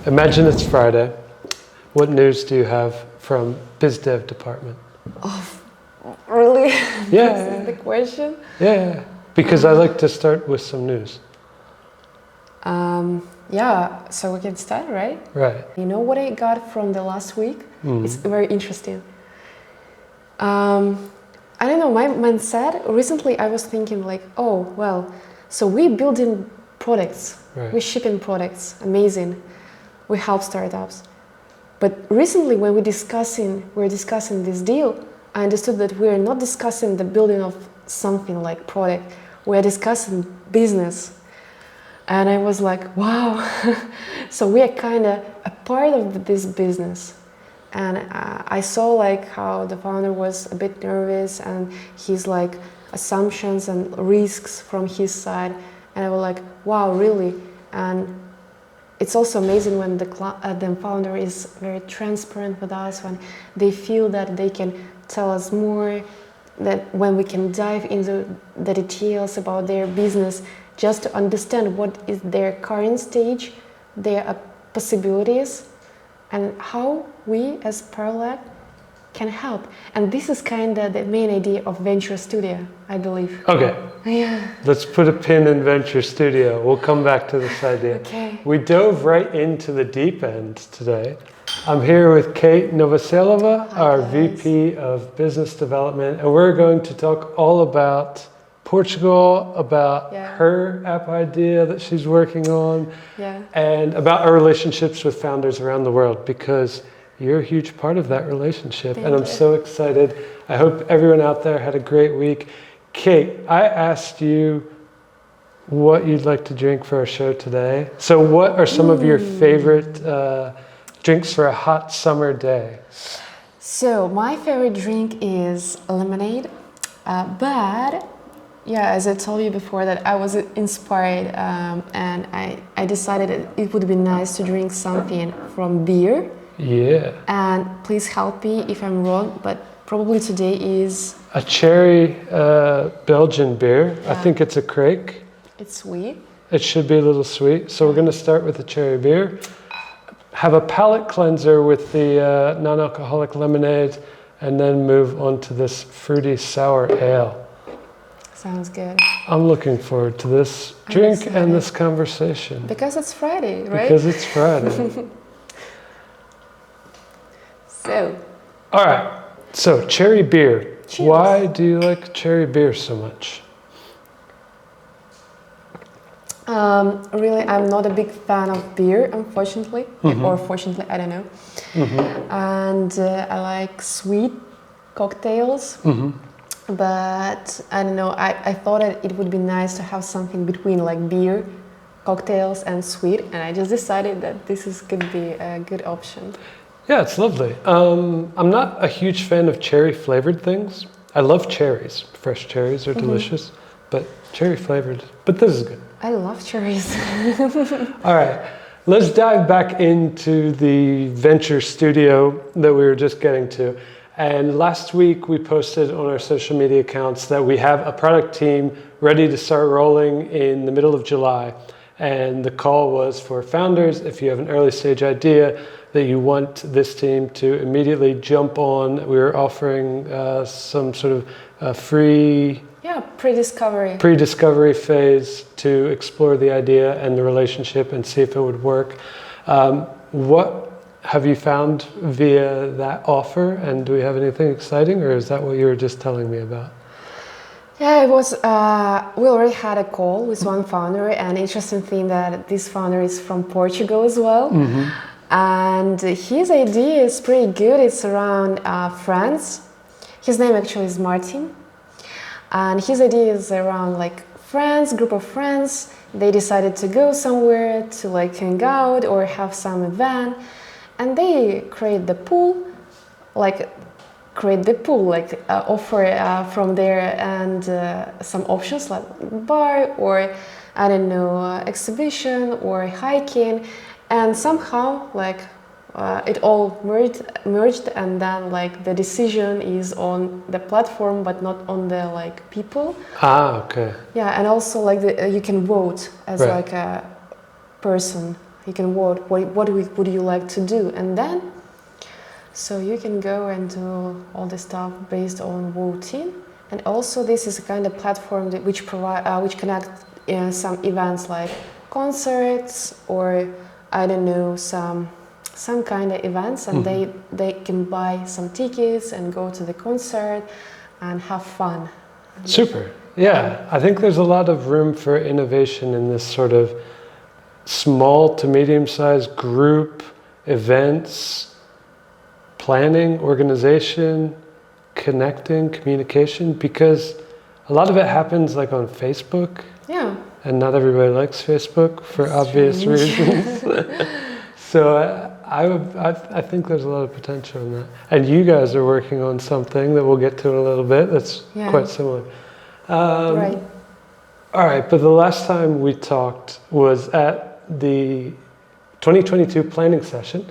Imagine it's Friday. What news do you have from BizDev department? Oh, really? Yeah. This is the question? Yeah, because I like to start with some news. Yeah, so we can start, right? Right. You know what I got from the last week? It's very interesting. I don't know, my mindset, recently I was thinking like, oh, well, so we building products, Right. we shipping products, amazing. We help startups. But recently when we're discussing this deal, I understood that we're not discussing the building of something like product, we're discussing business. And I was like, wow, so we are kind of a part of this business. And I saw like how the founder was a bit nervous and his like assumptions and risks from his side. And I was like, wow, really? And it's also amazing when the founder is very transparent with us, when they feel that they can tell us more, that when we can dive into the details about their business, just to understand what is their current stage, their possibilities, and how we as Parallel can help. And this is kind of the main idea of Venture Studio, I believe. Okay. Yeah. Let's put a pin in Venture Studio. We'll come back to this idea. Okay. We dove right into the deep end today. I'm here with Kate Novoselova, our guys. VP of Business Development, and we're going to talk all about Portugal, about her app idea that she's working on, and about our relationships with founders around the world, because you're a huge part of that relationship. Thank and I'm you. so excited. I hope everyone out there had a great week. Kate, I asked you what you'd like to drink for our show today. So what are some of your favorite drinks for a hot summer day? So my favorite drink is lemonade, but yeah, as I told you before, that I was inspired and I decided it would be nice to drink something from beer. Yeah. And please help me if I'm wrong, but probably today is... A cherry Belgian beer. I think it's a Krake. It's sweet. It should be a little sweet. So we're going to start with the cherry beer. Have a palate cleanser with the non-alcoholic lemonade, and then move on to this fruity sour ale. Sounds good. I'm looking forward to this drink and this conversation. Because it's Friday, right? Because it's Friday. So. All right. So cherry beer. Cheers. Why do you like cherry beer so much? Really, I'm not a big fan of beer, unfortunately, or fortunately, I don't know. And I like sweet cocktails. But I don't know, I thought that it would be nice to have something between like beer, cocktails and sweet, and I just decided that could be a good option. Yeah, it's lovely. I'm not a huge fan of cherry flavored things. I love cherries. Fresh cherries are delicious, but cherry flavored. But this is good. I love cherries. All right, let's dive back into the Venture Studio that we were just getting to. And last week we posted on our social media accounts that we have a product team ready to start rolling in the middle of July. And the call was for founders, if you have an early stage idea that you want this team to immediately jump on. We were offering some sort of free pre-discovery phase to explore the idea and the relationship and see if it would work. What have you found via that offer, and do we have anything exciting, or is that what you were just telling me about? Yeah, it was, we already had a call with one founder, and interesting thing that this founder is from Portugal as well. And his idea is pretty good. It's around France. His name actually is Martin. And his idea is around like friends, group of friends. They decided to go somewhere to like hang out or have some event. And they create the pool, offer from there and some options like bar or I don't know, exhibition or hiking, and somehow it all merged, and then like the decision is on the platform but not on the like people. Okay. Yeah, and also like you can vote as like a person You can vote would you like to do, and then so you can go and do all the stuff based on voting. And also this is a kind of platform which connect some events like concerts or I don't know some kind of events, and they can buy some tickets and go to the concert and have fun. Super. Yeah, I think there's a lot of room for innovation in this sort of small to medium-sized group events, planning, organization, connecting, communication, because a lot of it happens like on Facebook. Yeah. And not everybody likes Facebook for obvious reasons. So I think there's a lot of potential in that. And you guys are working on something that we'll get to in a little bit that's quite similar. Right. All right, but the last time we talked was at the 2022 planning session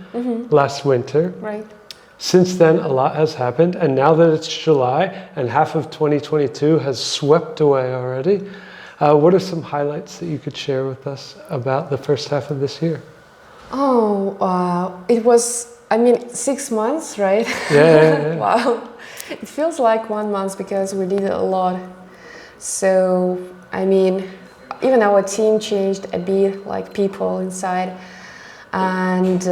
last winter. Right. Since then, a lot has happened, and now that it's July and half of 2022 has swept away already, what are some highlights that you could share with us about the first half of this year? It was, 6 months, right? Yeah. Wow. It feels like 1 month because we did a lot. So, even our team changed a bit, like people inside. And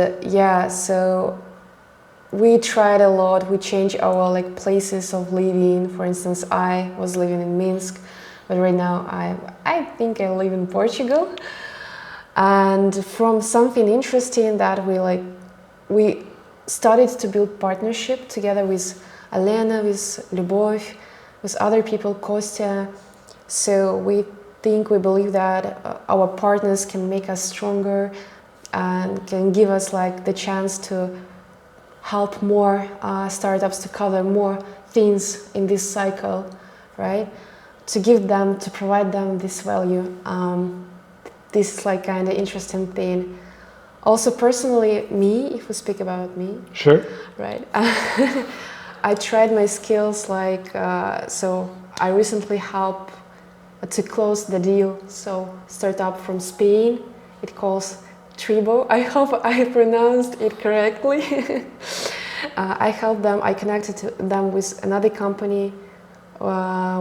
so we tried a lot. We changed our places of living. For instance, I was living in Minsk, but right now I think I live in Portugal. And from something interesting that we started to build partnership together with Elena, with Lyubov, with other people, Kostya. So we believe that our partners can make us stronger and can give us the chance to help more startups to cover more things in this cycle, right? To provide them this value. This is kind of interesting thing. Also personally, if we speak about me. Sure. Right. I tried my skills so I recently helped to close the deal. So startup from Spain, it calls Tribo. I hope I pronounced it correctly. I helped them, I connected them with another company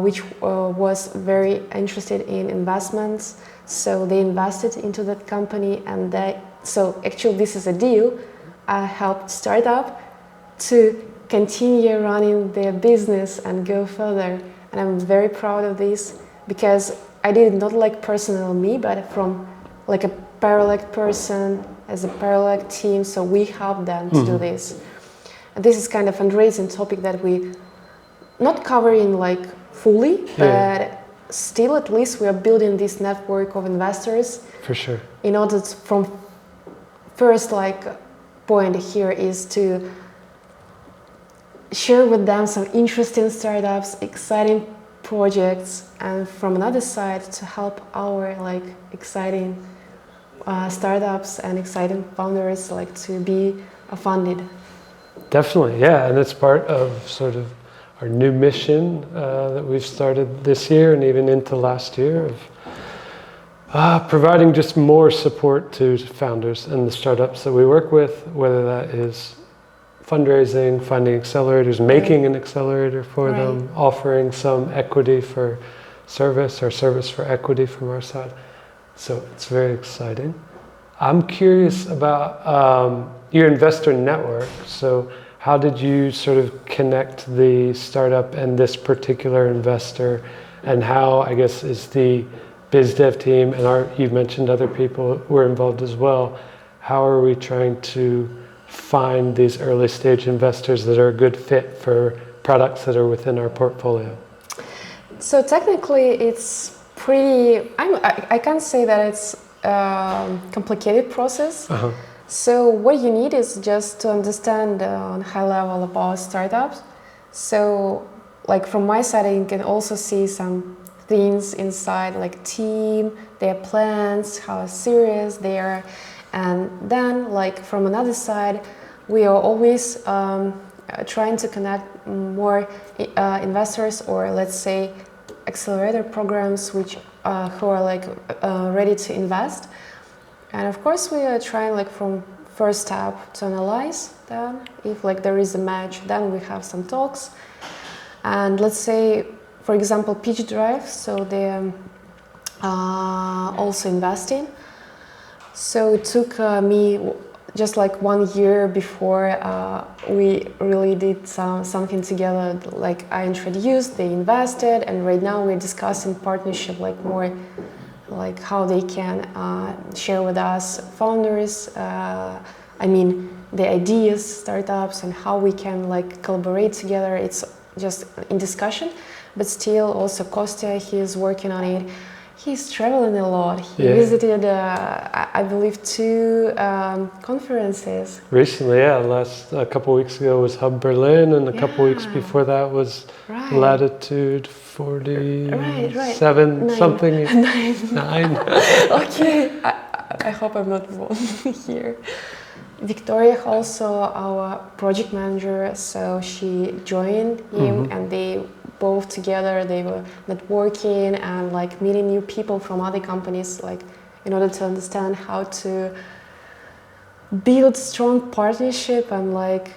which was very interested in investments. So they invested into that company, and so actually this is a deal. I helped startup to continue running their business and go further. And I'm very proud of this because I did it not personal me, but from a parallel person as a parallel team. So we helped them to do this. And this is kind of fundraising topic that we not covering fully, but still at least we are building this network of investors. For sure. In order to, from first point here is to share with them some interesting startups, exciting projects, and from another side to help our exciting startups and exciting founders to be funded. Definitely, yeah, and it's part of sort of our new mission that we've started this year and even into last year of providing just more support to founders and the startups that we work with, whether that is fundraising, finding accelerators, making an accelerator for them, offering some equity for service or service for equity from our side. So it's very exciting. I'm curious about your investor network. So how did you sort of connect the startup and this particular investor, and how, I guess, is the biz dev team, and you've mentioned other people who are involved as well, how are we trying to find these early stage investors that are a good fit for products that are within our portfolio? So technically it's pretty, I can't say that it's a complicated process. So what you need is just to understand on high level about startups. So from my side, you can also see some things inside team, their plans, how serious they are. And then from another side, we are always trying to connect more investors, or let's say accelerator programs which who are ready to invest. And of course, we are trying like from first step to analyze them. If like there is a match, then we have some talks. And let's say, for example, Pitch Drive, so they're also investing. So it took me just like 1 year before we really did something together. Like I introduced, they invested, and right now we're discussing partnership, like more like how they can share with us founders, I mean the ideas, startups, and how we can like collaborate together. It's just in discussion, but still also Kostya, he's working on it. He's traveling a lot. He visited, I believe, 2 conferences. Recently, yeah. A couple of weeks ago was Hub Berlin, and a couple of weeks before that was Latitude 47, Nine. something. 9. Okay, I hope I'm not wrong here. Victoria, also our project manager, so she joined him, and they both together, they were networking and like meeting new people from other companies, like in order to understand how to build strong partnership and like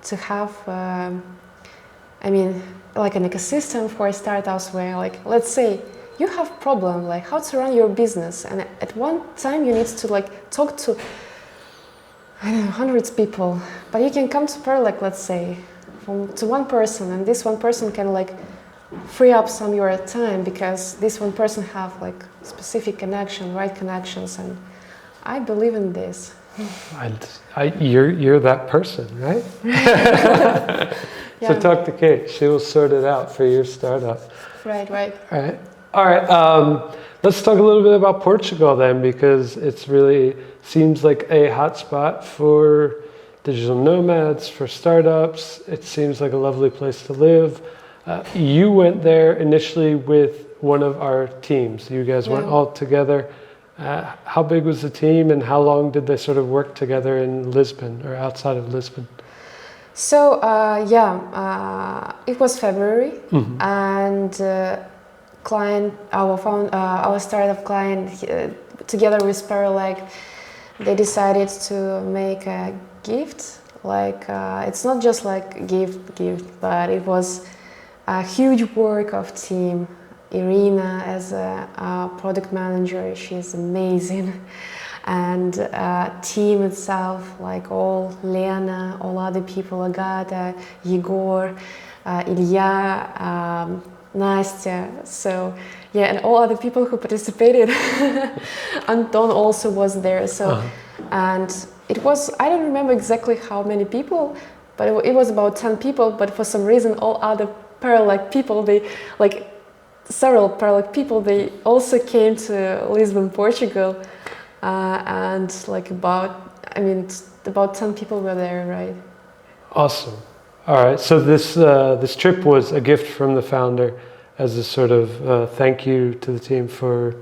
to have, I mean, like an ecosystem for startups where like, let's say you have problem, like how to run your business, and at one time you need to like talk to, I don't know, hundreds of people, but you can come to pair, like let's say, to one person, and this one person can like free up some of your time because this one person have like specific connection, right connections, and I believe in this. You're that person, right? So talk to Kate. She will sort it out for your startup. Right. All right. Let's talk a little bit about Portugal then, because it's really seems like a hotspot for digital nomads, for startups. It seems like a lovely place to live. You went there initially with one of our teams. You guys went all together. How big was the team, and how long did they sort of work together in Lisbon or outside of Lisbon? So it was February, and client, our startup client, together with Paralag, they decided to make a gift. Like it's not just like gift, but it was a huge work of team. Irina as a product manager, she's amazing, and team itself, like all Lena, all other people, Agata, Yegor, Ilya, Nastya, so yeah, and all other people who participated. Anton also was there, so and it was, I don't remember exactly how many people, but it was about 10 people, but for some reason all other Paralag people, they like several Paralag people, they also came to Lisbon, Portugal, and like about 10 people were there, right? Awesome. All right, so this trip was a gift from the founder as a sort of thank you to the team for.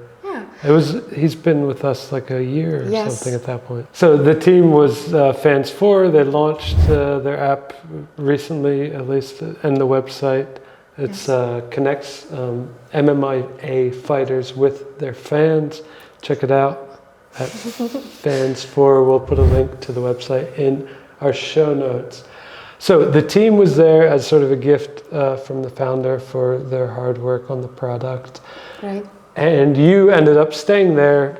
He's been with us like a year or something at that point. So the team was Fans 4. They launched their app recently, at least, and the website. It's connects MMA fighters with their fans. Check it out at Fans 4. We'll put a link to the website in our show notes. So the team was there as sort of a gift from the founder for their hard work on the product. Right. And you ended up staying there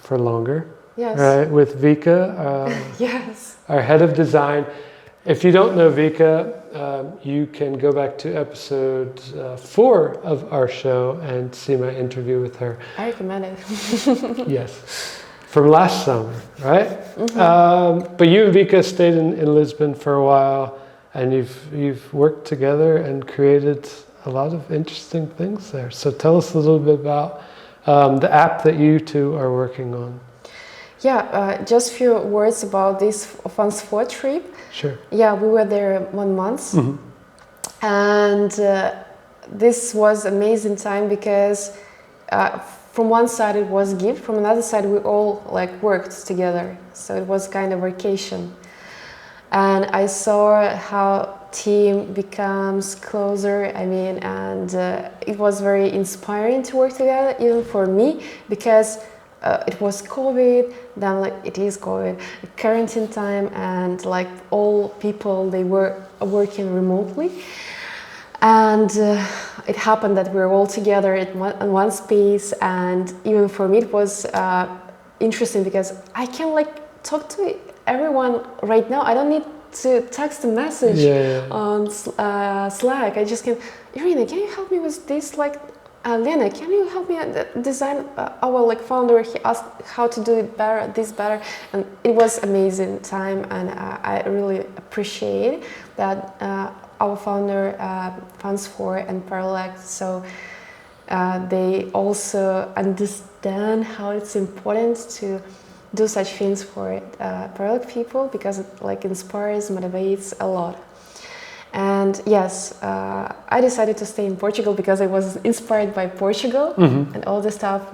for longer. Yes. Right, with Vika, our head of design. If you don't know Vika, you can go back to episode 4 of our show and see my interview with her. I recommend it. Yes, from last summer, right? But you and Vika stayed in Lisbon for a while, and you've worked together and created a lot of interesting things there. So tell us a little bit about the app that you two are working on. Yeah, just a few words about this Fans 4 trip. Sure. Yeah, we were there 1 month, and this was amazing time because from one side it was gift, from another side we all like worked together, so it was kind of vacation. And I saw how team becomes closer, and it was very inspiring to work together, even for me, because it was COVID, then like it is COVID, quarantine time, and like all people they were working remotely, and it happened that we were all together in one space, and even for me it was interesting because I can like talk to everyone right now. I don't need to text a message on Slack. I just can, Irina, can you help me with this? Like, Lena, can you help me design our like founder? He asked how to do it better, this better, and it was amazing time, and I really appreciate that our founder, Fans4 and Parallax. So they also understand how it's important to do such things for Parallax people because it like inspires, motivates a lot. And yes, I decided to stay in Portugal because I was inspired by Portugal and all the stuff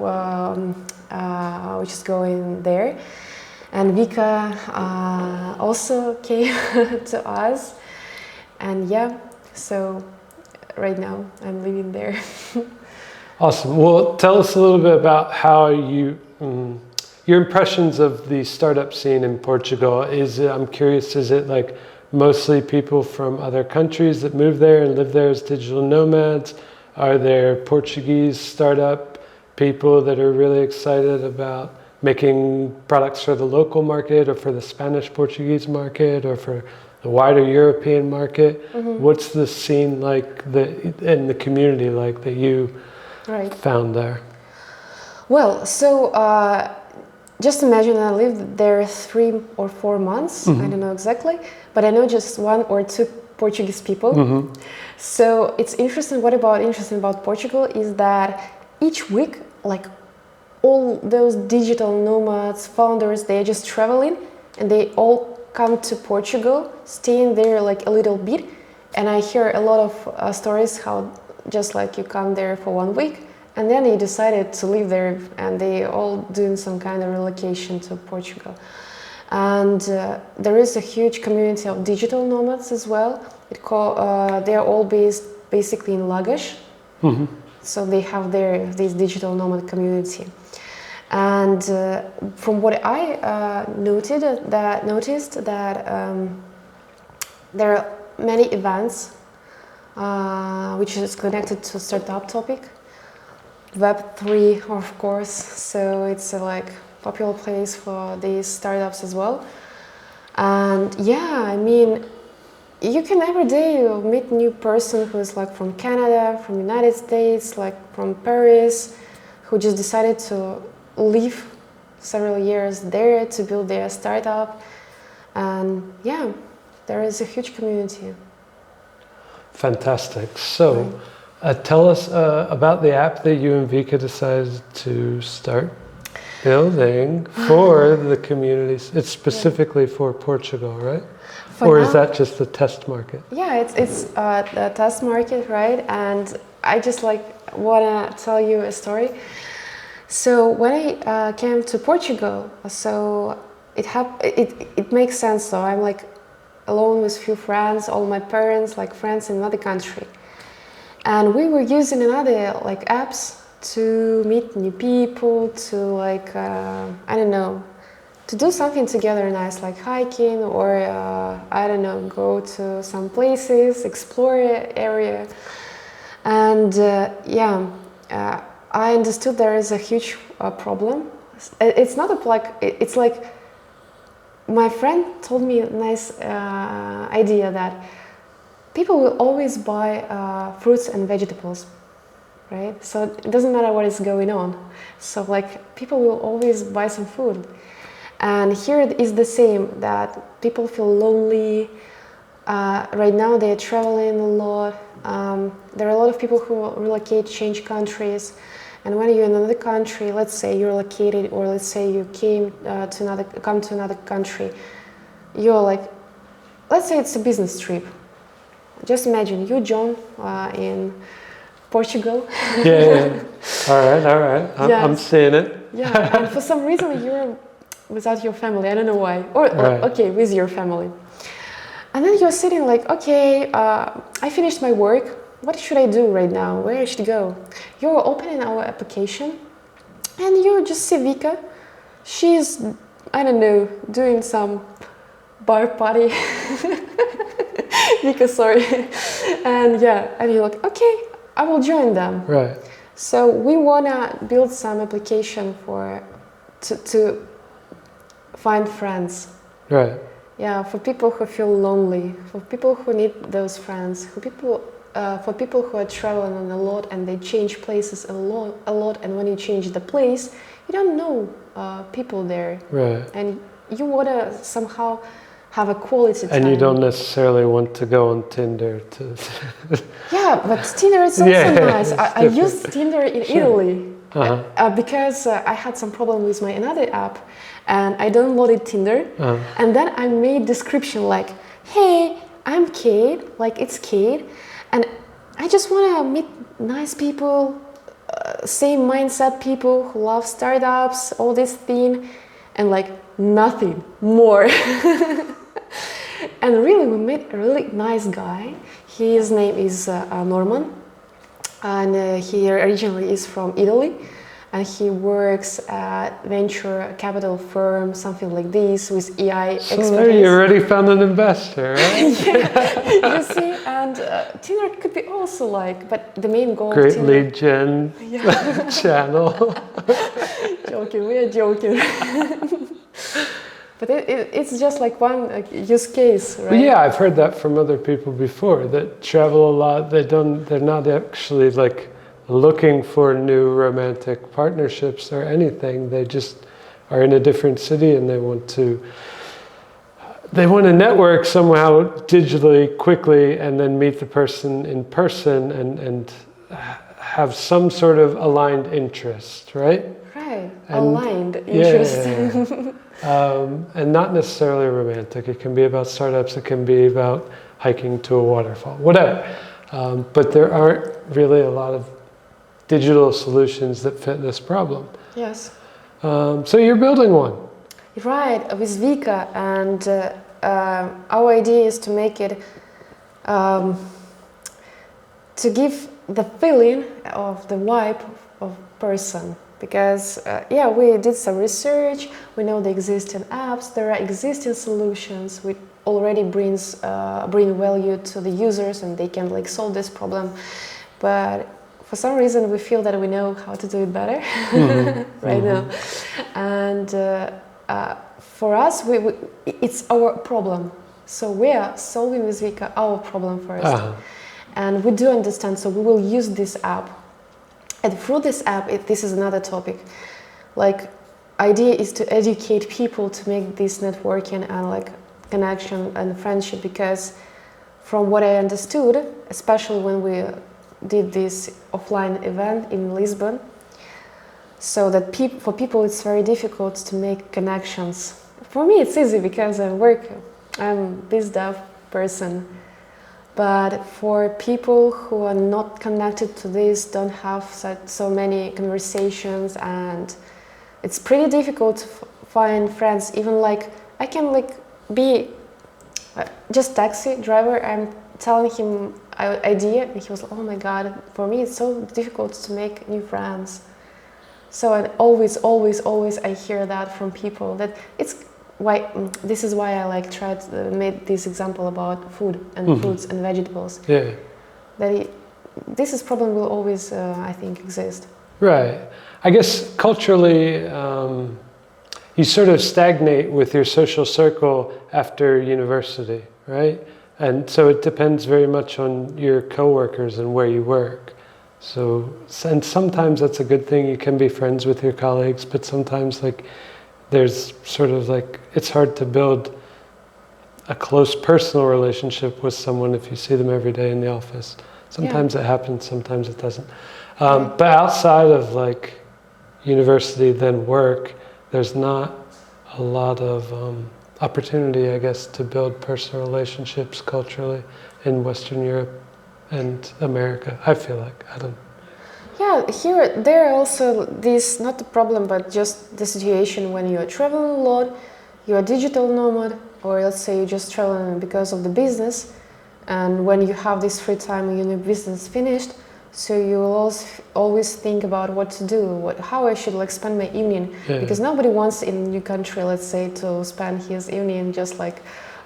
which is going there. And Vika also came to us. And yeah, so right now I'm living there. Awesome. Well, tell us a little bit about how you, your impressions of the startup scene in Portugal. I'm curious, is it like mostly people from other countries that move there and live there as digital nomads? Are there Portuguese startup people that are really excited about making products for the local market or for the Spanish Portuguese market or for the wider European market? What's the scene like and the community like that you found there? Well, so just imagine I lived there 3 or 4 months, I don't know exactly, but I know just 1 or 2 Portuguese people. So it's interesting, interesting about Portugal is that each week, like all those digital nomads, founders, they're just traveling and they all come to Portugal, staying there like a little bit. And I hear a lot of stories how just like you come there for 1 week and then you decided to live there and they all doing some kind of relocation to Portugal. And there is a huge community of digital nomads as well. They are all based basically in Lagos. So they have this digital nomad community. And from what I noticed that there are many events which is connected to startup topic. Web3, of course, so it's a like popular place for these startups as well. And yeah, I mean, you can every day meet new person who is like from Canada, from United States, like from Paris, who just decided to live several years there to build their startup. And yeah, there is a huge community. Fantastic. So tell us about the app that you and Vika decided to start building for the communities. It's specifically for Portugal, right? Or is that just the test market? Yeah, it's the test market, right? And I just like wanna tell you a story. So when I came to Portugal, so it makes sense. So I'm like alone with few friends, all my parents, like friends in another country, and we were using another like apps to meet new people, to like I don't know, to do something together nice, like hiking or I don't know, go to some places, explore area. And I understood there is a huge problem. It's not it's like my friend told me a nice idea that people will always buy fruits and vegetables, right? So it doesn't matter what is going on. So like people will always buy some food. And here it is the same, that people feel lonely. Right now they're traveling a lot. There are a lot of people who relocate, change countries. And when you're in another country, let's say you're located, or let's say you come to another country, you're like, let's say it's a business trip. Just imagine you, John, in Portugal. Yeah. All right. I'm seeing it. Yeah, and for some reason you're without your family. I don't know why. Or okay, with your family. And then you're sitting like, okay, I finished my work. What should I do right now? Where I should go? You're opening our application and you just see Vika. She's, I don't know, doing some bar party. Vika, sorry. And yeah, and you're like, okay, I will join them. Right. So we wanna build some application to find friends. Right. Yeah, for people who feel lonely, for people who need those friends, for people who are traveling a lot and they change places a lot. And when you change the place, you don't know people there, Right. and you wanna somehow have a quality time. And you don't necessarily want to go on Tinder to. Yeah, but Tinder is also Yeah, nice. it's I used Tinder in Italy because I had some problem with my another app, and I downloaded Tinder, and then I made description like, "Hey, I'm Kate," like it's Kate, and I just want to meet nice people, same mindset people who love startups, all this thing, and like nothing more. And really, we met a really nice guy. His name is Norman, and he originally is from Italy, and he works at venture capital firm, something like this, with AI expertise. So there you already found an investor, right? Yeah, you see, and Tinder could be also like, but the main goal Great of Tinder, lead gen channel. joking, we are joking. But it's just like one use case, right? But yeah, I've heard that from other people before that travel a lot. They're not actually like looking for new romantic partnerships or anything. They just are in a different city and they want to network somehow digitally quickly and then meet the person in person and have some sort of aligned interest, right? Right, And aligned interest. Yeah. And not necessarily romantic. It can be about startups. It can be about hiking to a waterfall, whatever. But there aren't really a lot of digital solutions that fit this problem. Yes. So you're building one. Right, with Vika, and our idea is to make it, to give the feeling of the vibe of person. Because yeah, we did some research, we know the existing apps, there are existing solutions which already bring value to the users and they can like solve this problem. But for some reason we feel that we know how to do it better right now. And for us, it's our problem. So we are solving with Vika our problem first. And we do understand, so we will use this app. And through this app, this is another topic. Like, idea is to educate people to make this networking and like connection and friendship, because from what I understood, especially when we did this offline event in Lisbon, so that for people it's very difficult to make connections. For me it's easy because I'm this dev person. But for people who are not connected to this, don't have so many conversations, and it's pretty difficult to find friends. Even like, I can like be just taxi driver, I'm telling him idea, and he was like, oh my God, for me it's so difficult to make new friends. So and always I hear that from people, that it's why this is why I like tried to make this example about food and fruits and vegetables. Yeah. That this problem will always, I think, exist. Right. I guess culturally, you sort of stagnate with your social circle after university, right? And so it depends very much on your coworkers and where you work. So, and sometimes that's a good thing. You can be friends with your colleagues, but sometimes like there's sort of like, it's hard to build a close personal relationship with someone if you see them every day in the office. Sometimes it happens, sometimes it doesn't. But outside of like university, then work, there's not a lot of opportunity, I guess, to build personal relationships culturally in Western Europe and America, I feel like. I don't. Yeah, there are also this, not the problem, but just the situation when you are traveling a lot, you're a digital nomad, or let's say you're just traveling because of the business, and when you have this free time and your business finished, So you will always think about what to do, how I should like spend my evening, Yeah. because nobody wants in a new country, let's say, to spend his evening just like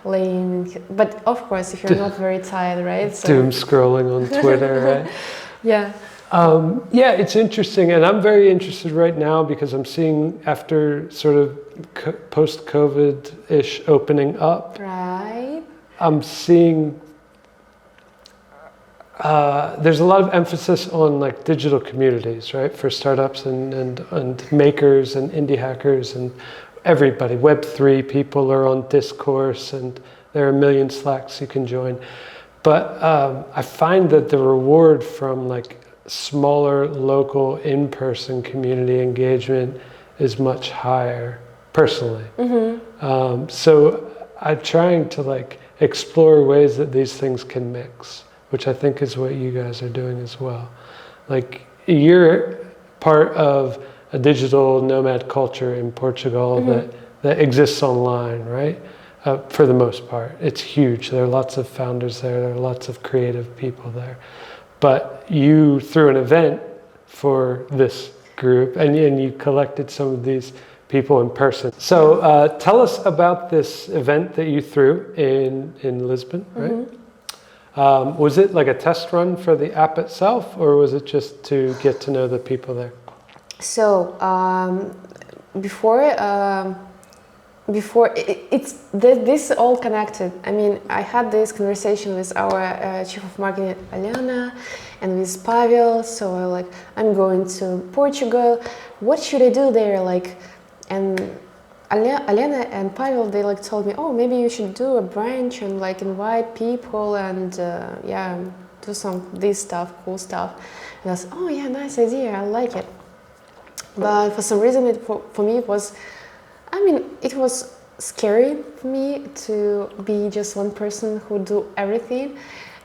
laying. But of course, if you're not very tired, right? So, Doom scrolling on Twitter, right? yeah. Yeah, it's interesting, and I'm very interested right now because I'm seeing after sort of post-COVID-ish opening up, Right. I'm seeing there's a lot of emphasis on like digital communities, right, for startups and makers and indie hackers and everybody. Web3 people are on Discourse, and there are a million Slacks you can join. But I find that the reward from like smaller local in-person community engagement is much higher personally. So I'm trying to like explore ways that these things can mix, which I think is what you guys are doing as well. Like you're part of a digital nomad culture in Portugal that exists online, right? For the most part, it's huge. There are lots of founders there. There are lots of creative people there. But you threw an event for this group, and you collected some of these people in person. So tell us about this event that you threw in Lisbon, right? Was it like a test run for the app itself, or was it just to get to know the people there? So before this all connected. I mean, I had this conversation with our chief of marketing Aliana and with Pavel. So I'm going to Portugal. What should I do there? And Aliana and Pavel, they told me, oh, maybe you should do a branch and invite people and do this stuff, cool stuff. And I was, oh yeah, nice idea, I like it. But for some reason, for me, it was scary for me to be just one person who do everything.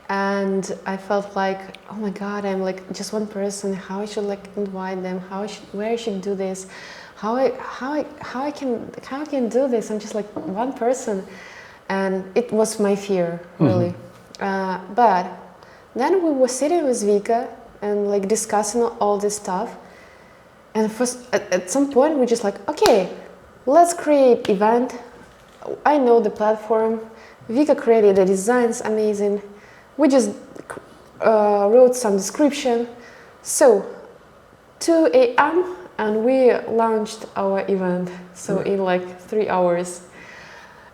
And I felt like, oh my God, I'm just one person. How I should invite them? Where I should do this? How I can do this? I'm just one person, and it was my fear really. But then we were sitting with Vika and discussing all this stuff. And first, at some point, we just okay, let's create event. I know the platform. Vika created the designs, amazing. We just wrote some description. So 2 a.m. and we launched our event. So in 3 hours.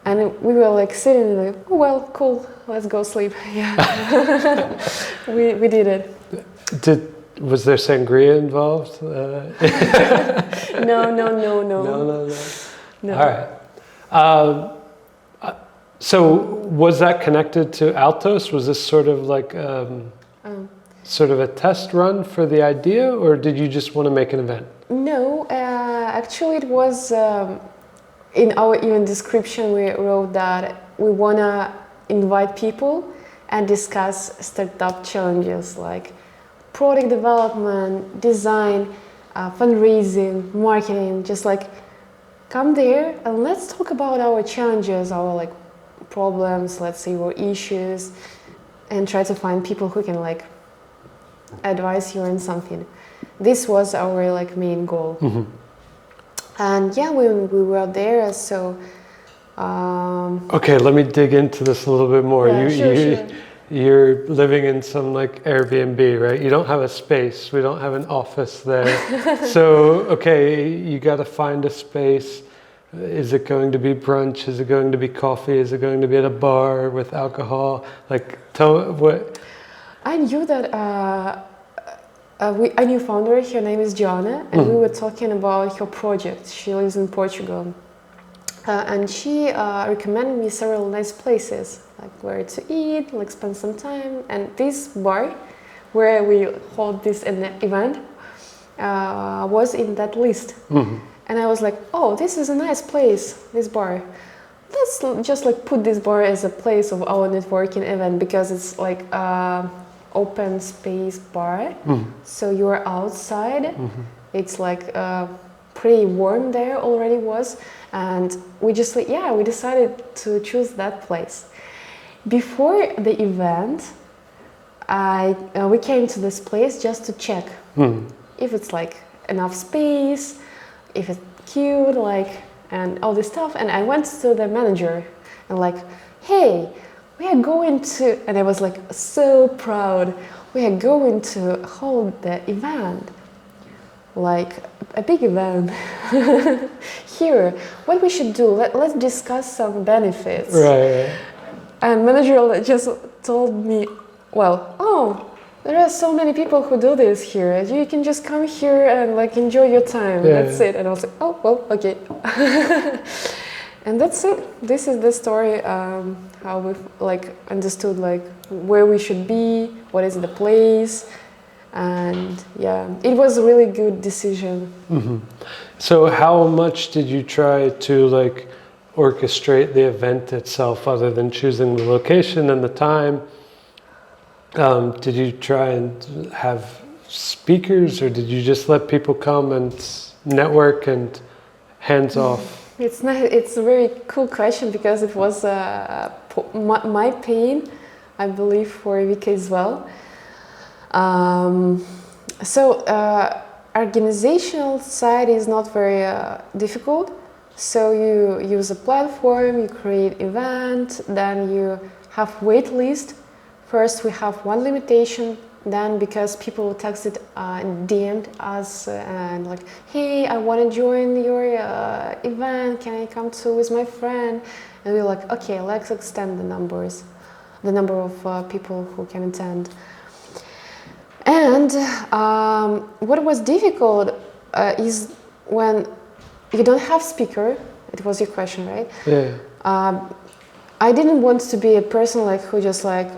And we were sitting oh well, cool, let's go sleep. Yeah. we did it. Was there sangria involved? No. No. All right. So was that connected to Altos? Was this sort of sort of a test run for the idea, or did you just want to make an event? No, actually it was in our event description we wrote that we want to invite people and discuss startup challenges like product development, design, fundraising, marketing, just come there and let's talk about our challenges, our problems, let's say our issues, and try to find people who can advise you on something. This was our main goal. And yeah, we were there, so okay, let me dig into this a little bit more. Yeah, sure. You're living in some Airbnb, right? You don't have a space. We don't have an office there. So, okay, you got to find a space. Is it going to be brunch? Is it going to be coffee? Is it going to be at a bar with alcohol? Tell what. I knew that a new founder, her name is Joanna, and we were talking about her project. She lives in Portugal. And she recommended me several nice places, where to eat, spend some time. And this bar, where we hold this event, was in that list. And I was oh, this is a nice place, this bar. Let's just put this bar as a place of our networking event, because it's open space bar. So you are outside. It's pretty warm there already was. And we just we decided to choose that place. Before the event, we came to this place just to check if it's like enough space, if it's cute, like, and all this stuff. And I went to the manager and like, hey, we are going to, and I was like so proud, we are going to hold the event, like a big event here. What we should do, let's discuss some benefits. Right. And manager just told me, well, oh, there are so many people who do this here. You can just come here and like enjoy your time. Yeah. That's it. And I was like, oh, well, okay. And that's it. This is the story. How we've like understood like where we should be, what is the place, and yeah, it was a really good decision. Mm-hmm. So how much did you try to like orchestrate the event itself, other than choosing the location and the time? Did you try and have speakers, or did you just let people come and network and hands off? It's a very cool question, because it was my pain, I believe, for Vika as well. Organizational side is not very difficult. So you use a platform, you create event, then you have wait list. First we have one limitation, then because people texted and DM'd us and like, hey, I want to join your event, can I come to with my friend? And we're like, okay, let's extend the number of people who can attend. And what was difficult is when you don't have speaker. It was your question, right? Yeah. I didn't want to be a person like who just like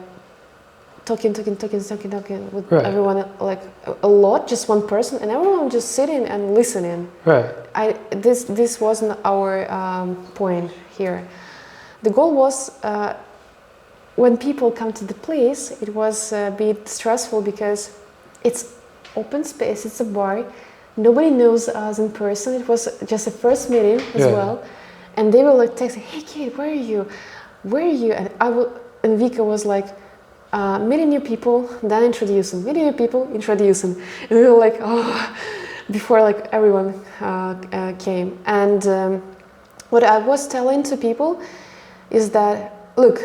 talking with right. everyone like a lot, just one person, and everyone just sitting and listening. Right. This wasn't our point here. The goal was when people come to the place, it was a bit stressful because it's open space, it's a bar. Nobody knows us in person. It was just a first meeting as well, and they were like texting, "Hey Kate, where are you? Where are you?" And and Vika was like, meeting new people, then introducing, meeting new people, introducing, and we were like, oh, before like everyone came. And what I was telling to people is that, look,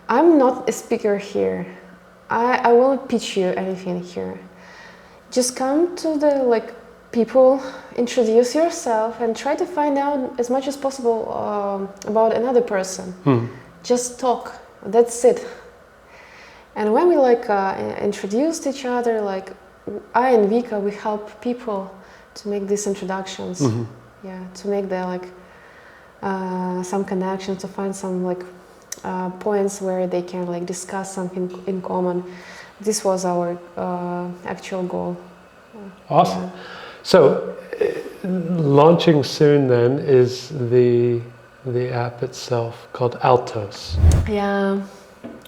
I'm not a speaker here. I won't pitch you anything here. Just come to the like people, introduce yourself, and try to find out as much as possible about another person. Just talk. That's it. And when we like introduced each other, like I and Vika, we help people to make these introductions. Yeah, to make the like some connections, to find some like points where they can like discuss something in common. This was our actual goal. Awesome. Yeah. So, launching soon then is the app itself called Altos. Yeah.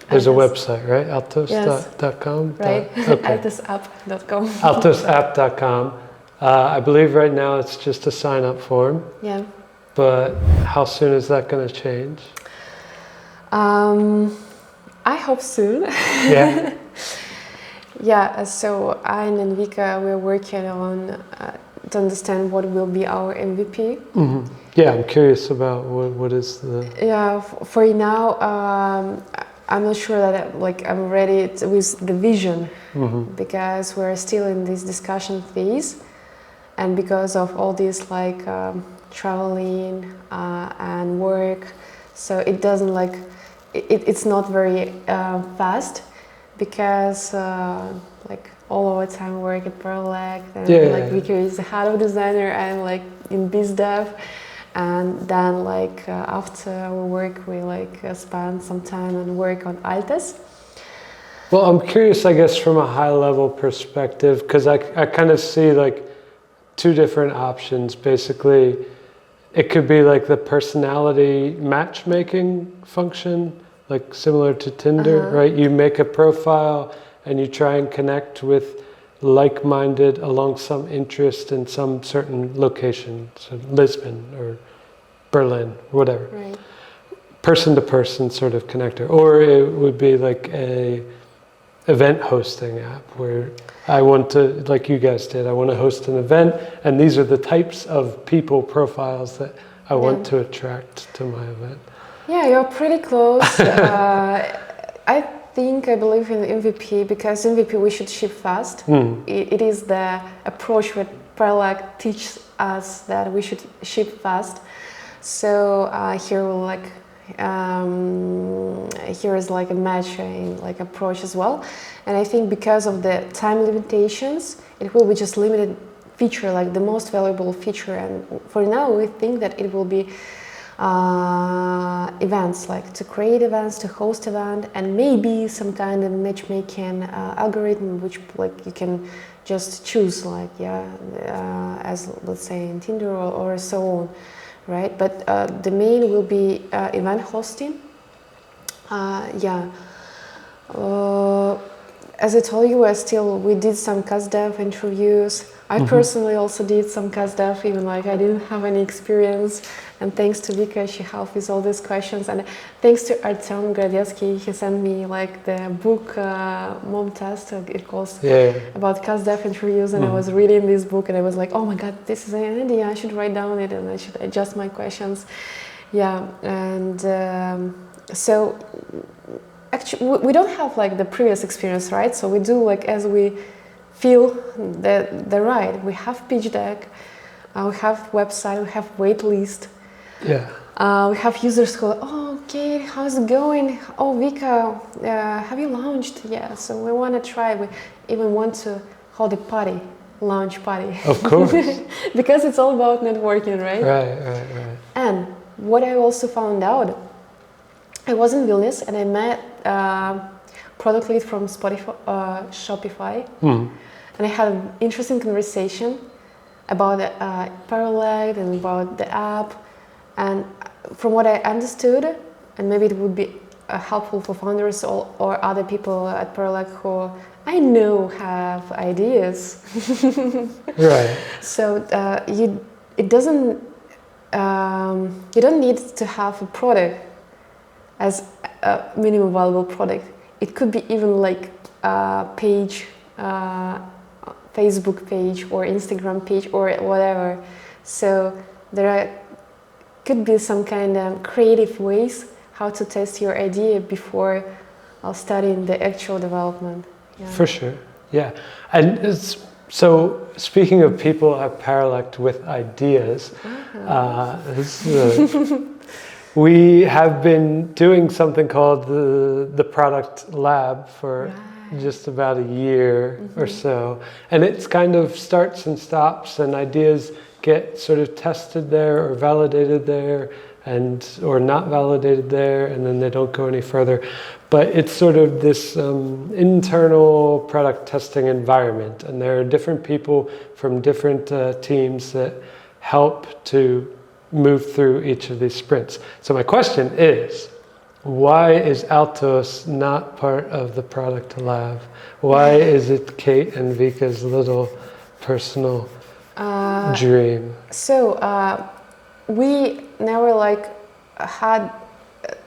There's a website, right? Altos.com? Yes. Right. Okay. Altosapp.com. Altosapp.com. I believe right now it's just a sign-up form. Yeah. But how soon is that going to change? I hope soon. Yeah. Yeah, so I and Vika, we're working on to understand what will be our MVP. Yeah, I'm curious about what is the... Yeah, for now, I'm not sure that like I'm ready with the vision, because we're still in this discussion phase, and because of all this like traveling and work, so it doesn't like it's not very fast. Because like all of the time work at Prolect, and like Vika is the head of designer, and like in BizDev, and then like after our work we like spend some time and work on Altos. Well, I'm curious, I guess, from a high level perspective, because I kind of see like two different options. Basically, it could be like the personality matchmaking function, like similar to Tinder, right? You make a profile and you try and connect with like-minded along some interest in some certain location, so Lisbon or Berlin, whatever. Right. Person-to-person sort of connector. Or it would be like a event hosting app where I want to, like you guys did, I want to host an event, and these are the types of people profiles that I want to attract to my event. Yeah, you're pretty close. I believe in MVP, because MVP we should ship fast. It is the approach that Parallax teaches us, that we should ship fast. So here here is like a matching like approach as well. And I think because of the time limitations, it will be just limited feature, like the most valuable feature. And for now, we think that it will be events, like to create events, to host event, and maybe some kind of matchmaking algorithm, which like you can just choose, like as let's say in Tinder or so on, right? But the main will be event hosting. As I told you, we did some CastDev interviews. I personally also did some CastDev, even like I didn't have any experience. And thanks to Vika, she helped with all these questions. And thanks to Artem Gradetsky, he sent me like the book Mom Test, it calls about CastDev interviews. And I was reading this book and I was like, oh my God, this is an idea. I should write down it and I should adjust my questions. Yeah, and so actually we don't have like the previous experience, right? So we do like as we feel the right. We have pitch deck, we have website, we have wait list. Yeah. We have users who are, oh, okay, how's it going? Oh, Vika, have you launched? Yeah, so we want to try. We even want to hold a party, launch party. Of course. Because it's all about networking, right? Right. And what I also found out, I was in Vilnius and I met product lead from Shopify. And I had an interesting conversation about Parallax and about the app. And from what I understood, and maybe it would be helpful for founders or other people at Parallax who I know have ideas. Right. So you don't need to have a product as a minimum valuable product. It could be even like a page, Facebook page or Instagram page or whatever. So there could be some kind of creative ways how to test your idea before starting the actual development. Yeah. For sure, yeah. And so speaking of people at Parallax with ideas, we have been doing something called the Product Lab for just about a year or so. And it's kind of starts and stops, and ideas get sort of tested there or validated there or not validated there, and then they don't go any further. But it's sort of this internal product testing environment, and there are different people from different teams that help to move through each of these sprints. So my question is, why is Altos not part of the Product Lab? Why is it Kate and Vika's little personal dream? So we never had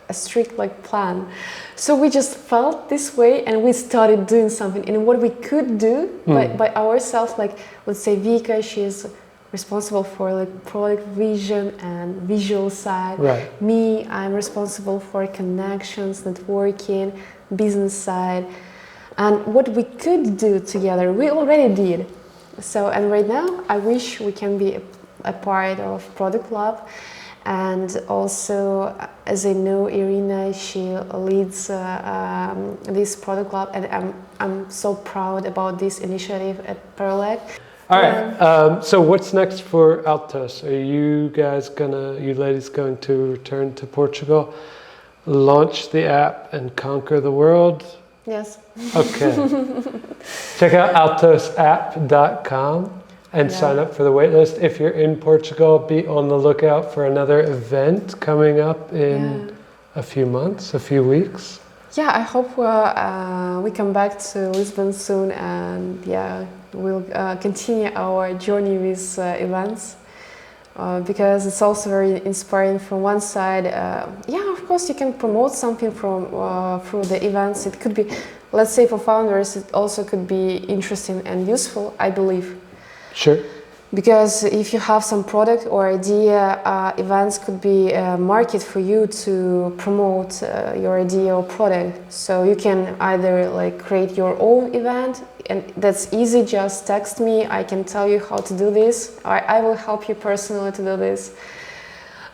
a strict plan. So we just felt this way and we started doing something. And what we could do by ourselves, let's say Vika, she's responsible for product vision and visual side. Right. Me, I'm responsible for connections, networking, business side. And what we could do together, we already did. So, and right now, I wish we can be a part of Product Lab. And also, as I know, Irina, she leads this Product Lab, and I'm so proud about this initiative at Parallax. All right, so what's next for Altos? Are you ladies going to return to Portugal, launch the app and conquer the world? Yes. Okay. Check out altosapp.com and sign up for the waitlist. If you're in Portugal, be on the lookout for another event coming up in a few months, a few weeks. Yeah, I hope we come back to Lisbon soon, and we'll continue our journey with events, because it's also very inspiring from one side. Of course you can promote something from through the events. It could be let's say for founders, it also could be interesting and useful, I believe. Sure. Because if you have some product or idea, events could be a market for you to promote your idea or product. So you can either like create your own event, and that's easy, just text me, I can tell you how to do this. I will help you personally to do this.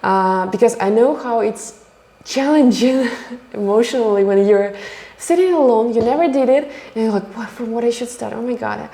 Because I know how it's challenging emotionally when you're sitting alone, you never did it, and you're like, what, from what I should start? Oh my God,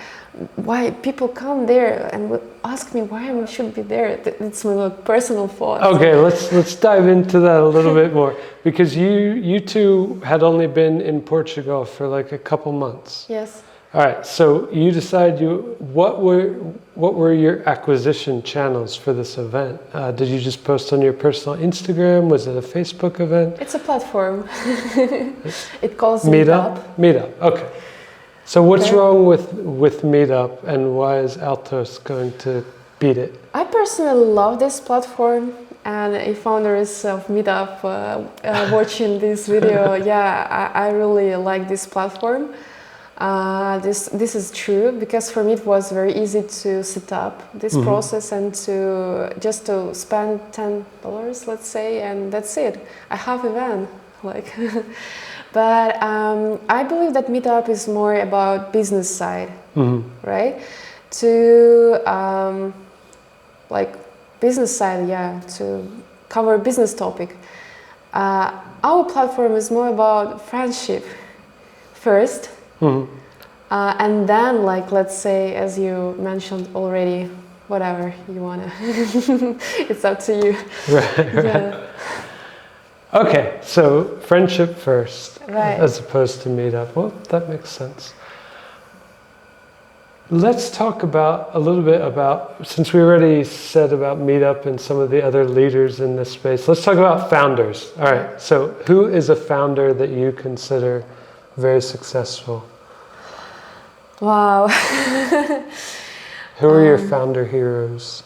why people come there and will ask me why I should be there? It's my like, personal thought. Okay, let's dive into that a little bit more, because you two had only been in Portugal for like a couple months. Yes. All right, so you decide what were your acquisition channels for this event? Did you just post on your personal Instagram? Was it a Facebook event? It's a platform. It calls Meetup. Meetup. Okay. So what's Okay. wrong with Meetup, and why is Altos going to beat it? I personally love this platform, and if founders of Meetup watching this video, yeah, I really like this platform. This is true, because for me it was very easy to set up this process and to spend $10, let's say, and that's it. I have event, like. But I believe that Meetup is more about business side, right? To like business side, yeah, to cover business topic. Our platform is more about friendship first. And then, like, let's say, as you mentioned already, whatever you wanna, it's up to you. Right. Yeah. Okay, so friendship first, Right. as opposed to Meetup. Well, that makes sense. Let's talk a little bit about, since we already said about Meetup and some of the other leaders in this space, let's talk about founders. All right, so who is a founder that you consider very successful? Wow. Who are your founder heroes?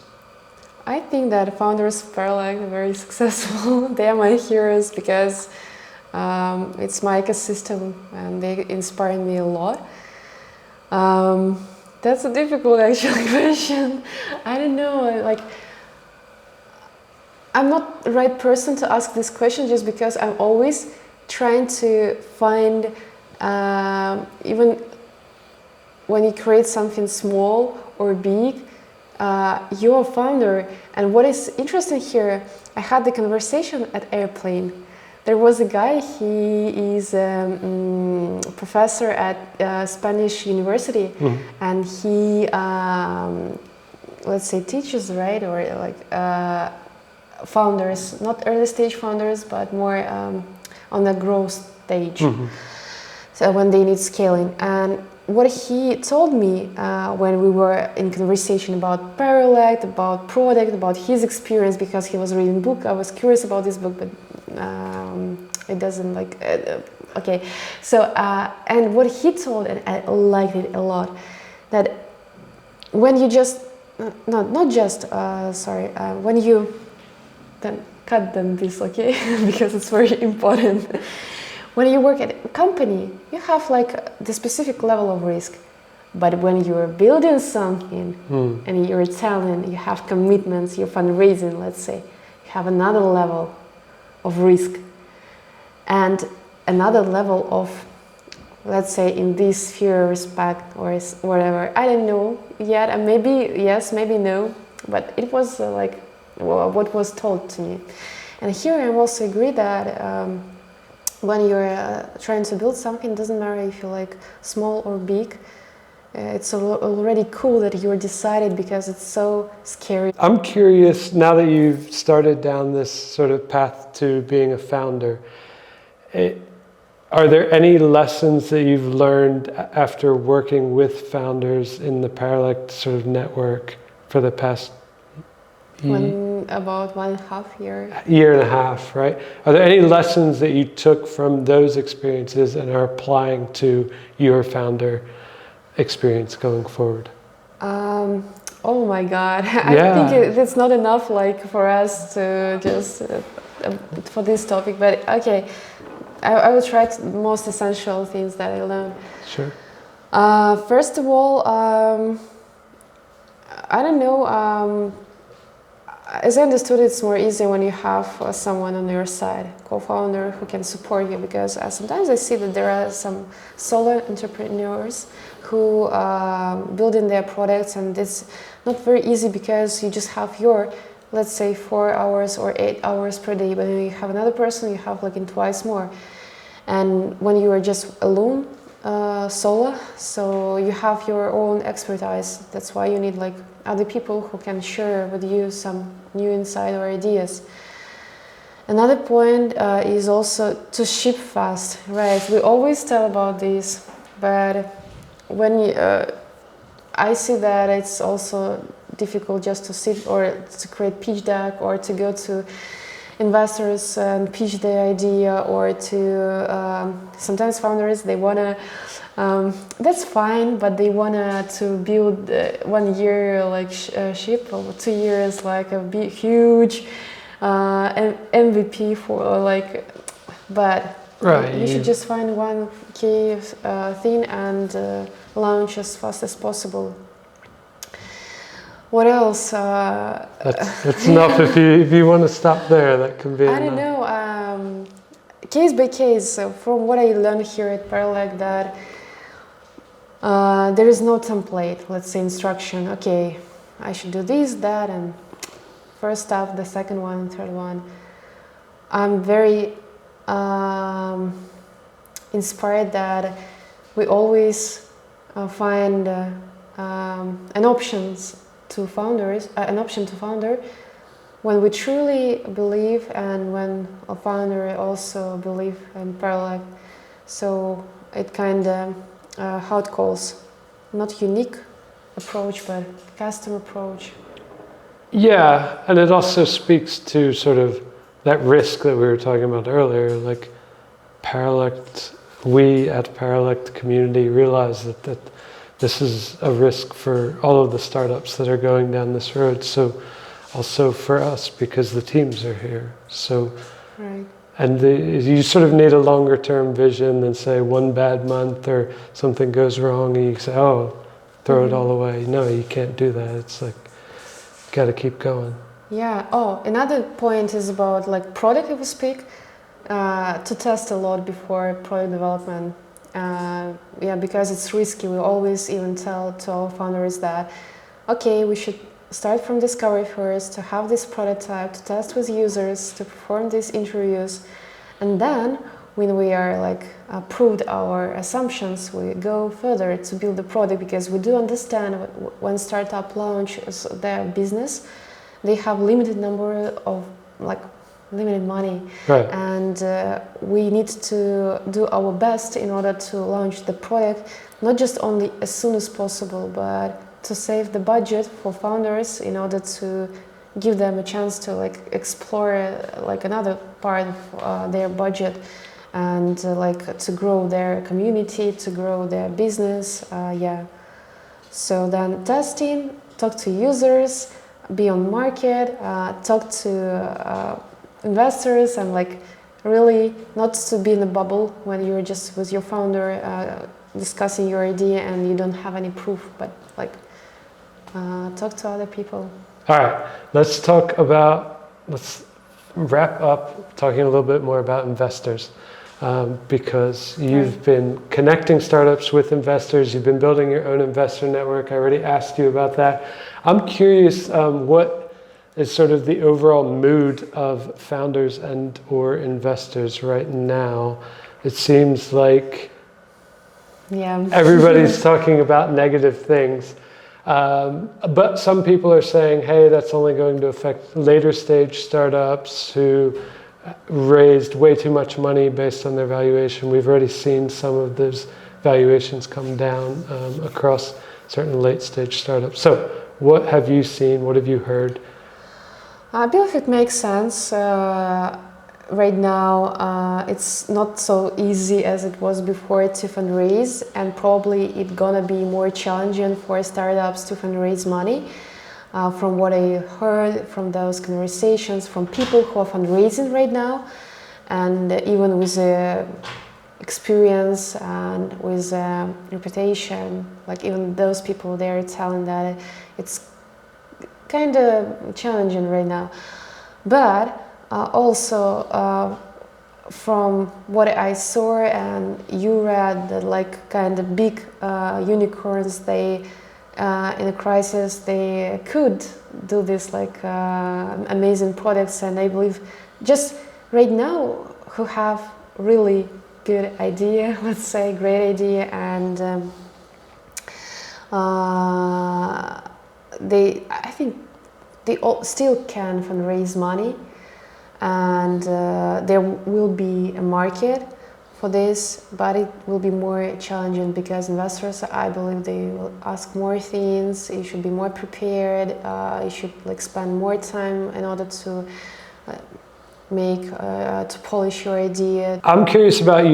I think that founders of Parallax are very successful. They are my heroes because it's my ecosystem and they inspire me a lot. That's a difficult actually question. I don't know, like, I'm not the right person to ask this question just because I'm always trying to find, even when you create something small or big, you're a founder. And what is interesting here, I had the conversation at Airplane. There was a guy, he is a professor at Spanish university, and he, let's say, teaches, right, or like founders, not early stage founders, but more on the growth stage. So when they need scaling. And what he told me when we were in conversation about Parallax, about product, about his experience, because he was reading book, I was curious about this book, but it doesn't like, okay. So, and what he told, and I liked it a lot, that when you just, not just, sorry, when you, then cut them this, okay, because it's very important. When you work at a company, you have like the specific level of risk. But when you're building something and you're talent, you have commitments, you're fundraising, let's say, you have another level of risk and another level of, let's say, in this sphere, respect or whatever. I don't know yet, and maybe yes, maybe no, but it was like what was told to me. And here I also agree that when you're trying to build something, it doesn't matter if you're like small or big. It's already cool that you're decided because it's so scary. I'm curious, now that you've started down this sort of path to being a founder, are there any lessons that you've learned after working with founders in the Parallax sort of network for the past About 1.5 years. Year and a half, right? Are there any lessons that you took from those experiences and are applying to your founder experience going forward? Oh my God, Yeah. I think it's not enough like for us to just for this topic, but okay. I will try the most essential things that I learned. Sure. First of all, I don't know. As I understood, it's more easy when you have someone on your side, co-founder who can support you. Because sometimes I see that there are some solo entrepreneurs who building their products, and it's not very easy because you just have your, let's say, 4 hours or 8 hours per day. But when you have another person, you have like in twice more. And when you are just alone, solo, so you have your own expertise. That's why you need like other people who can share with you some new insight or ideas. Another point is also to ship fast, right? We always tell about this, but when I see that it's also difficult just to sit or to create pitch deck or to go to investors and pitch the idea, or to sometimes founders, they wanna that's fine, but they wanna to build 1 year like ship, or 2 years like a big huge MVP for like, but Right. you should just find one key thing and launch as fast as possible. What else? That's enough. If you want to stop there, that can be I don't know. Case by case, from what I learned here at Paralect, that there is no template, let's say instruction. Okay, I should do this, that, and first step, the second one, third one. I'm very inspired that we always find an option to founder when we truly believe, and when a founder also believe in Paralect. So it kind of how it calls, not unique approach, but custom approach. Yeah, and it also speaks to sort of that risk that we were talking about earlier. Like Paralect, we at Paralect community realize that this is a risk for all of the startups that are going down this road. So also for us, because the teams are here. So, right. And you sort of need a longer term vision than say one bad month or something goes wrong and you say, oh, throw it all away. No, you can't do that. It's like, got to keep going. Yeah. Oh, another point is about like product, if we speak, to test a lot before product development. Yeah, because it's risky. We always even tell to our founders that, okay, we should start from discovery first, to have this prototype, to test with users, to perform these interviews, and then when we are like proved our assumptions, we go further to build the product, because we do understand when startup launches their business, they have limited number of like limited money, right. And we need to do our best in order to launch the product, not just only as soon as possible, but to save the budget for founders in order to give them a chance to like explore like another part of their budget, and like to grow their community, to grow their business. Yeah. So then testing, talk to users, be on market, talk to investors, and like really not to be in a bubble when you're just with your founder discussing your idea and you don't have any proof, but like talk to other people. All right, let's wrap up talking a little bit more about investors, because you've been connecting startups with investors, you've been building your own investor network. I already asked you about that. I'm curious, what is sort of the overall mood of founders and or investors right now? It seems like everybody's talking about negative things. But some people are saying, hey, that's only going to affect later stage startups who raised way too much money based on their valuation. We've already seen some of those valuations come down across certain late stage startups. So what have you seen? What have you heard? I believe it makes sense. Right now, it's not so easy as it was before to fundraise, and probably it's gonna be more challenging for startups to fundraise money. From what I heard from those conversations from people who are fundraising right now, and even with experience and with reputation, like even those people, they're telling that it's kind of challenging right now. But also from what I saw and you read, that like kind of big unicorns, they in a crisis they could do this like amazing products, and I believe just right now who have really good idea, let's say great idea, and I think they all still can fundraise money, and there will be a market for this, but it will be more challenging because investors, I believe, they will ask more things. You should be more prepared. You should like spend more time in order to to polish your idea. I'm curious about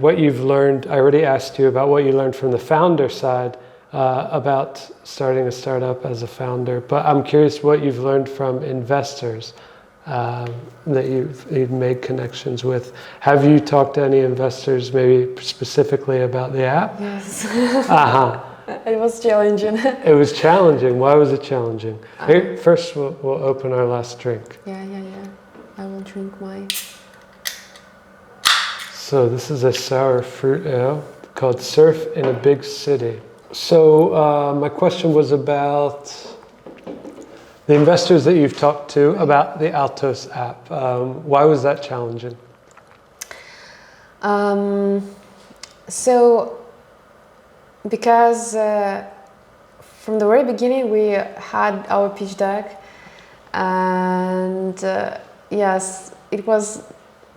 what you've learned. I already asked you about what you learned from the founder side about starting a startup as a founder, but I'm curious what you've learned from investors that you've made connections with. Have you talked to any investors, maybe specifically about the app? Yes. Uh-huh. It was challenging. It was challenging. Why was it challenging? Here, first, we'll open our last drink. Yeah. I will drink mine. So this is a sour fruit ale called Surf in a Big City. So my question was about the investors that you've talked to about the Altos app. Why was that challenging? So because from the very beginning we had our pitch deck, and yes, it was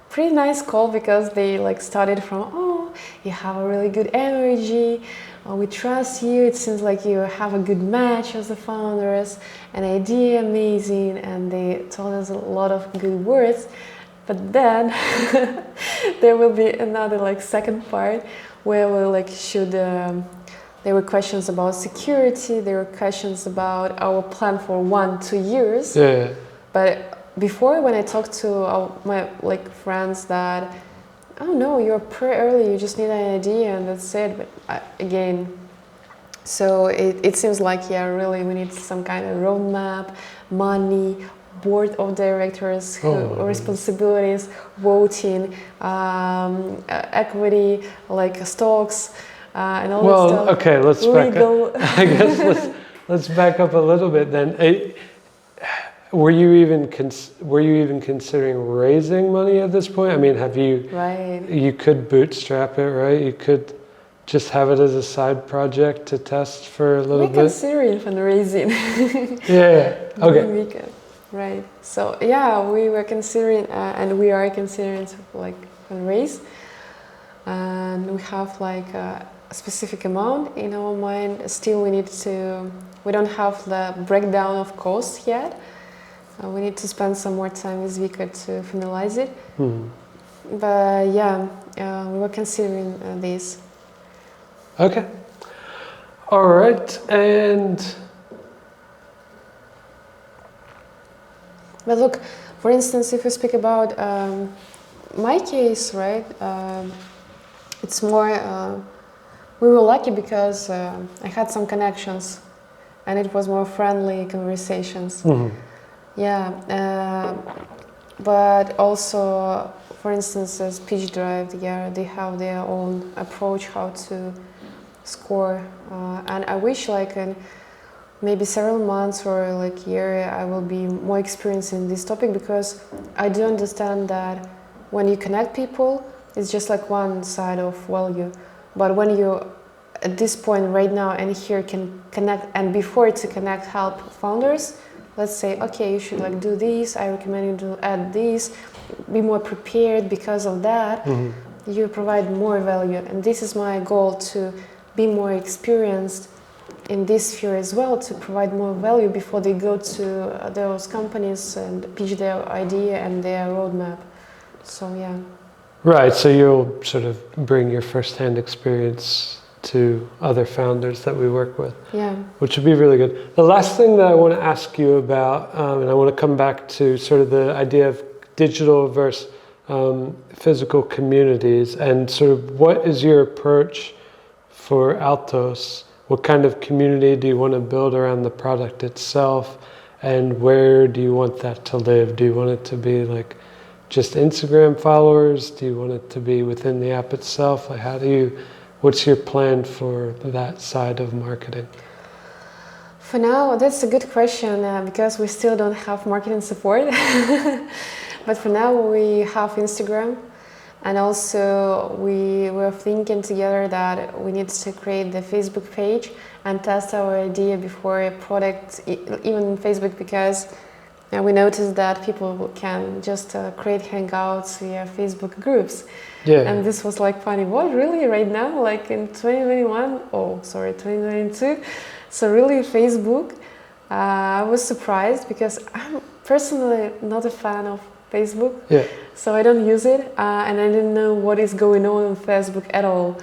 pretty nice call because they like started from, oh, you have a really good energy, we trust you, it seems like you have a good match as the founders, an idea amazing, and they told us a lot of good words. But then there will be another like second part where we like should there were questions about security, there were questions about our plan for 1-2 years. Yeah. But before, when I talked to my like friends that, oh no, you're pretty early, you just need an idea and that's it. But again, so it seems like, yeah, really we need some kind of roadmap, money, board of directors, responsibilities, voting, equity, like stocks, and all that stuff. Okay, let's legal. back up. I guess let's back up a little bit then. Were you even considering raising money at this point? I mean, have you? Right. You could bootstrap it, right? You could just have it as a side project to test for a little bit. We're considering fundraising. Yeah. Okay. We can. Right. So yeah, we were considering, and we are considering to like fundraise, and we have like a specific amount in our mind. Still, we don't have the breakdown of costs yet. We need to spend some more time with Vika to finalize it. Mm-hmm. But yeah, we were considering this. Okay. All right, and. But look, for instance, if we speak about my case, right, it's more, we were lucky because I had some connections and it was more friendly conversations. Mm-hmm. Yeah, but also, for instance, as Pitch Drive, yeah, they have their own approach how to score, and I wish like in maybe several months or like year I will be more experienced in this topic, because I do understand that when you connect people, it's just like one side of value, but when you at this point right now and here can connect, and before to connect help founders, let's say, okay, you should like do this, I recommend you to add this, be more prepared because of that. Mm-hmm. You provide more value, and this is my goal, to be more experienced in this sphere as well, to provide more value before they go to those companies and pitch their idea and their roadmap. So yeah. Right, so you'll sort of bring your first-hand experience to other founders that we work with, yeah, which would be really good. The last thing that I want to ask you about, and I want to come back to sort of the idea of digital versus physical communities, and sort of what is your approach for Altos? What kind of community do you want to build around the product itself, and where do you want that to live? Do you want it to be like just Instagram followers? Do you want it to be within the app itself? Like what's your plan for that side of marketing? For now, that's a good question because we still don't have marketing support. But for now, we have Instagram, and also we were thinking together that we need to create the Facebook page and test our idea before a product, even in Facebook, because we noticed that people can just create hangouts via Facebook groups. Yeah. And this was like funny, what, really, right now, like in 2022? So really, Facebook, I was surprised because I'm personally not a fan of Facebook. Yeah. So I don't use it, and I didn't know what is going on Facebook at all.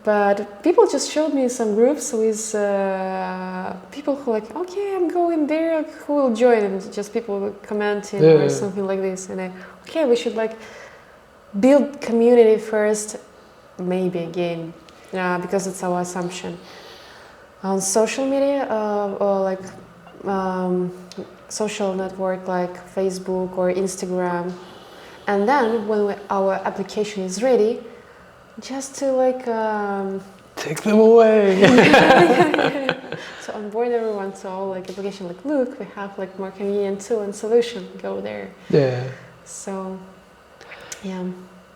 But people just showed me some groups with people who like, okay, I'm going there, who will join? And just people commenting or something like this. And okay, we should like build community first, maybe again, because it's our assumption. On social media, or like social network like Facebook or Instagram. And then when our application is ready, just to like take them away. So onboard everyone to all like application, like look, we have like more convenient tool and solution, go there. Yeah. So yeah.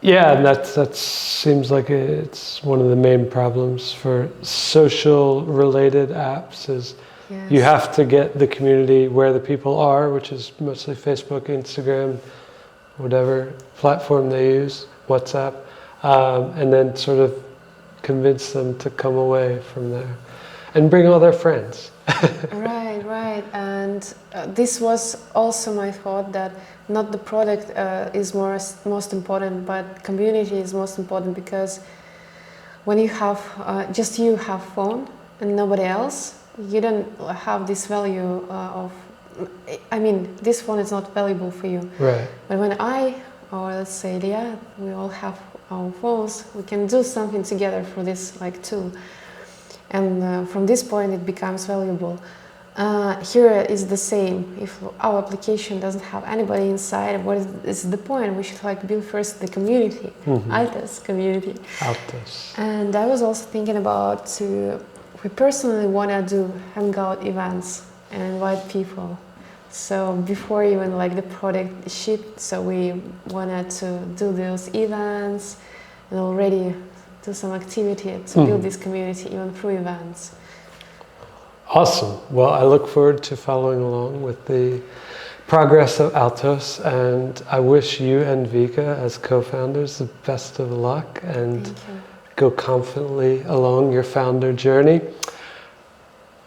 Yeah, and that seems like it's one of the main problems for social related apps is Yes. you have to get the community where the people are, which is mostly Facebook, Instagram, whatever platform they use, WhatsApp, and then sort of convince them to come away from there and bring all their friends. Right. And this was also my thought that not the product is most important, but community is most important, because when you have just you have phone and nobody else, you don't have this value this phone is not valuable for you. Right. But when or let's say, we all have our phones, we can do something together for this like tool. And from this point, it becomes valuable. Here is the same. If our application doesn't have anybody inside, what is the point? We should like build first the community, Altos community. Altos. And I was also thinking about we personally want to do hangout events and invite people. So before even like the product is shipped, so we wanted to do those events and already do some activity to build this community even through events. Awesome. Well, I look forward to following along with the progress of Altos, and I wish you and Vika as co-founders the best of luck and go confidently along your founder journey.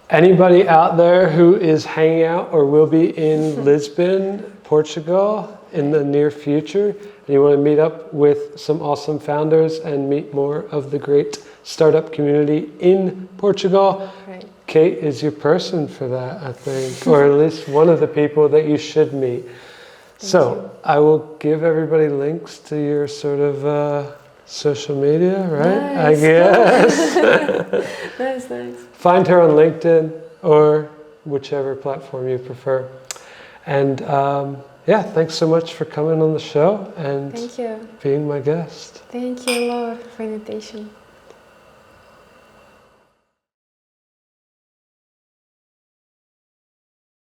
Anybody out there who is hanging out or will be in Lisbon, Portugal in the near future, and you want to meet up with some awesome founders and meet more of the great startup community in Portugal, Right. Kate is your person for that, I think, or at least one of the people that you should meet. So I will give everybody links to your sort of social media, right? Nice. I guess. Nice. Find her on LinkedIn or whichever platform you prefer. And thanks so much for coming on the show and Thank you. being my guest. Thank you, Lord, for the invitation.